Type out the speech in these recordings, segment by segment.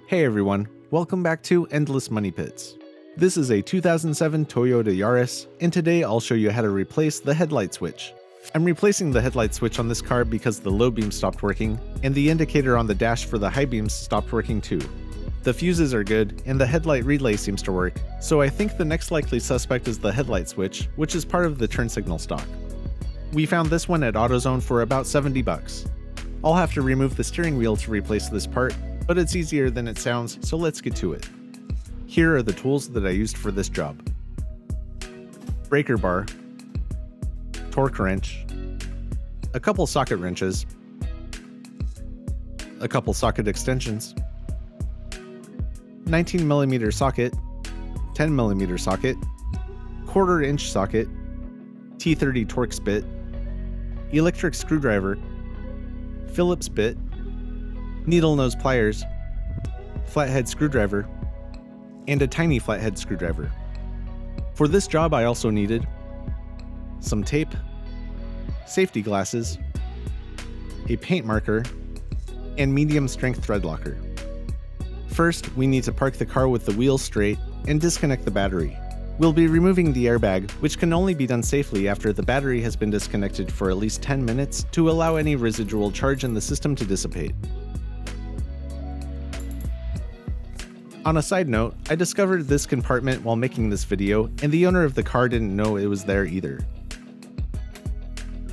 Hey everyone, welcome back to Endless Money Pits. This is a 2007 Toyota Yaris, and today I'll show you how to replace the headlight switch. I'm replacing the headlight switch on this car because the low beam stopped working, and the indicator on the dash for the high beams stopped working too. The fuses are good, and the headlight relay seems to work, so I think the next likely suspect is the headlight switch, which is part of the turn signal stock. We found this one at AutoZone for about $70. I'll have to remove the steering wheel to replace this part, but it's easier than it sounds, so let's get to it. Here are the tools that I used for this job. Breaker bar, torque wrench, a couple socket wrenches, a couple socket extensions, 19mm socket, 10mm socket, 1/4 inch socket, T30 Torx bit, electric screwdriver, Phillips bit, needle nose pliers, flathead screwdriver, and a tiny flathead screwdriver. For this job I also needed some tape, safety glasses, a paint marker, and medium strength thread locker. First, we need to park the car with the wheels straight and disconnect the battery. We'll be removing the airbag, which can only be done safely after the battery has been disconnected for at least 10 minutes to allow any residual charge in the system to dissipate. On a side note, I discovered this compartment while making this video, and the owner of the car didn't know it was there either.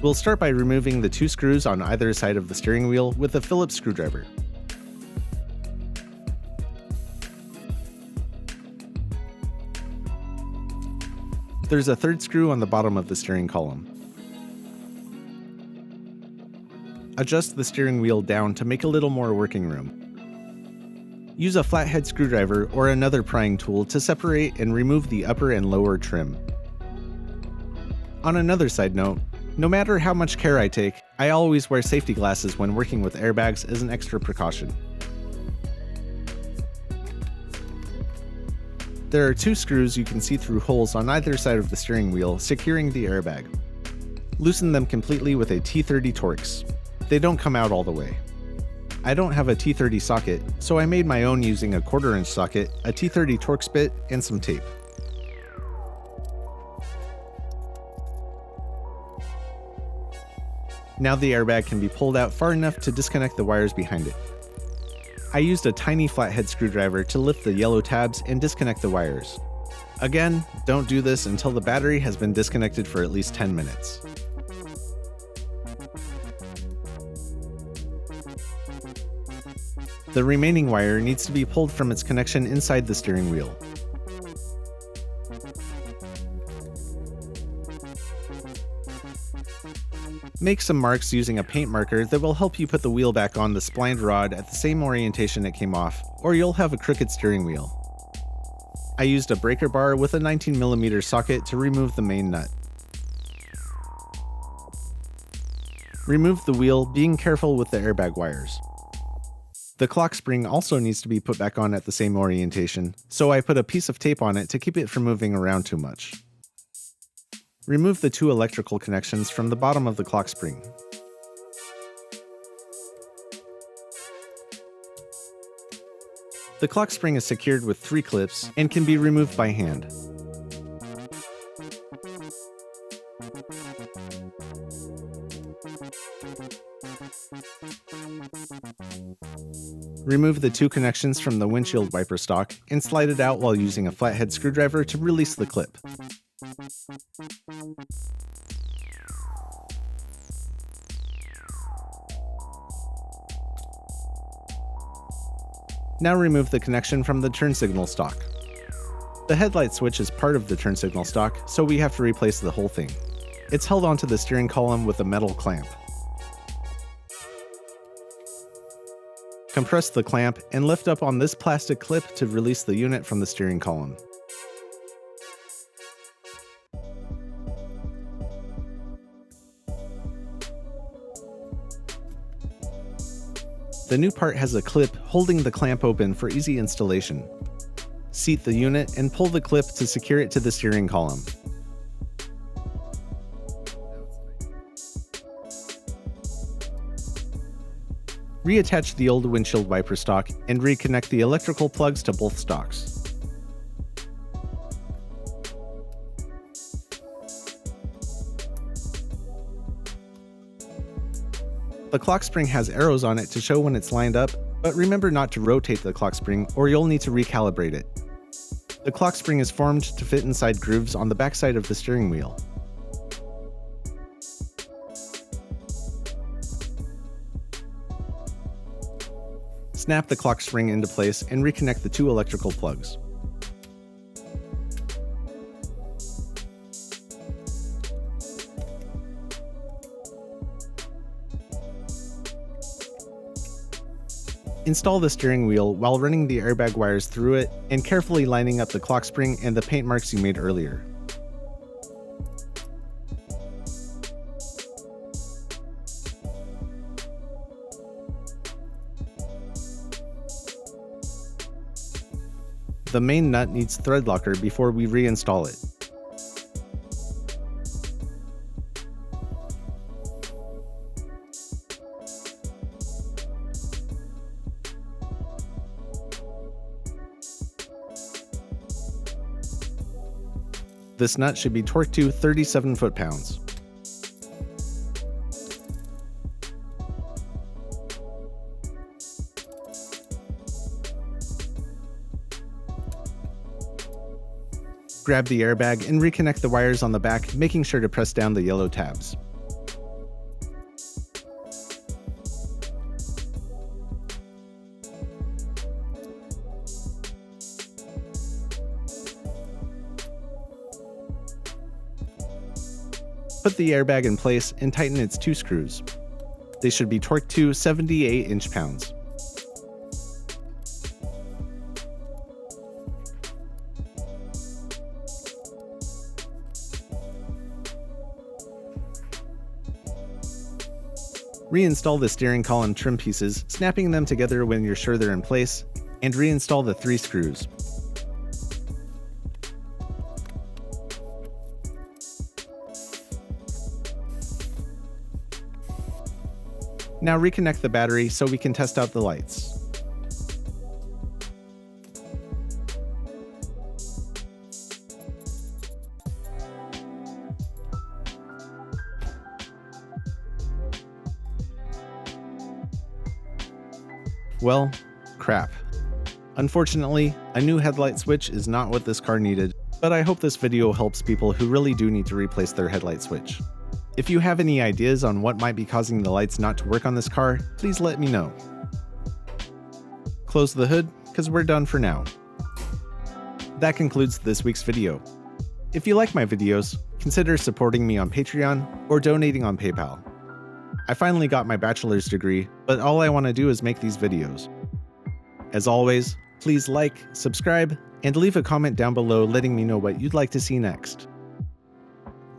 We'll start by removing the 2 screws on either side of the steering wheel with a Phillips screwdriver. There's a 3rd screw on the bottom of the steering column. Adjust the steering wheel down to make a little more working room. Use a flathead screwdriver or another prying tool to separate and remove the upper and lower trim. On another side note, no matter how much care I take, I always wear safety glasses when working with airbags as an extra precaution. There are 2 screws you can see through holes on either side of the steering wheel, securing the airbag. Loosen them completely with a T30 Torx. They don't come out all the way. I don't have a T30 socket, so I made my own using a 1/4 inch socket, a T30 Torx bit, and some tape. Now the airbag can be pulled out far enough to disconnect the wires behind it. I used a tiny flathead screwdriver to lift the yellow tabs and disconnect the wires. Again, don't do this until the battery has been disconnected for at least 10 minutes. The remaining wire needs to be pulled from its connection inside the steering wheel. Make some marks using a paint marker that will help you put the wheel back on the splined rod at the same orientation it came off, or you'll have a crooked steering wheel. I used a breaker bar with a 19mm socket to remove the main nut. Remove the wheel, being careful with the airbag wires. The clock spring also needs to be put back on at the same orientation, so I put a piece of tape on it to keep it from moving around too much. Remove the 2 electrical connections from the bottom of the clock spring. The clock spring is secured with 3 clips and can be removed by hand. Remove the 2 connections from the windshield wiper stock and slide it out while using a flathead screwdriver to release the clip. Now remove the connection from the turn signal stock. The headlight switch is part of the turn signal stock, so we have to replace the whole thing. It's held onto the steering column with a metal clamp. Compress the clamp and lift up on this plastic clip to release the unit from the steering column. The new part has a clip holding the clamp open for easy installation. Seat the unit and pull the clip to secure it to the steering column. Reattach the old windshield wiper stock and reconnect the electrical plugs to both stocks. The clock spring has arrows on it to show when it's lined up, but remember not to rotate the clock spring or you'll need to recalibrate it. The clock spring is formed to fit inside grooves on the backside of the steering wheel. Snap the clock spring into place and reconnect the two electrical plugs. Install the steering wheel while running the airbag wires through it and carefully lining up the clock spring and the paint marks you made earlier. The main nut needs thread locker before we reinstall it. This nut should be torqued to 37 foot-pounds. Grab the airbag and reconnect the wires on the back, making sure to press down the yellow tabs. Put the airbag in place and tighten its two screws. They should be torqued to 78 inch-pounds. Reinstall the steering column trim pieces, snapping them together when you're sure they're in place, and reinstall the 3 screws. Now reconnect the battery so we can test out the lights. Well, crap. Unfortunately, a new headlight switch is not what this car needed, but I hope this video helps people who really do need to replace their headlight switch. If you have any ideas on what might be causing the lights not to work on this car, please let me know. Close the hood, because we're done for now. That concludes this week's video. If you like my videos, consider supporting me on Patreon or donating on PayPal. I finally got my bachelor's degree, but all I want to do is make these videos. As always, please like, subscribe, and leave a comment down below letting me know what you'd like to see next.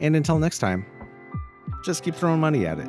And until next time, just keep throwing money at it.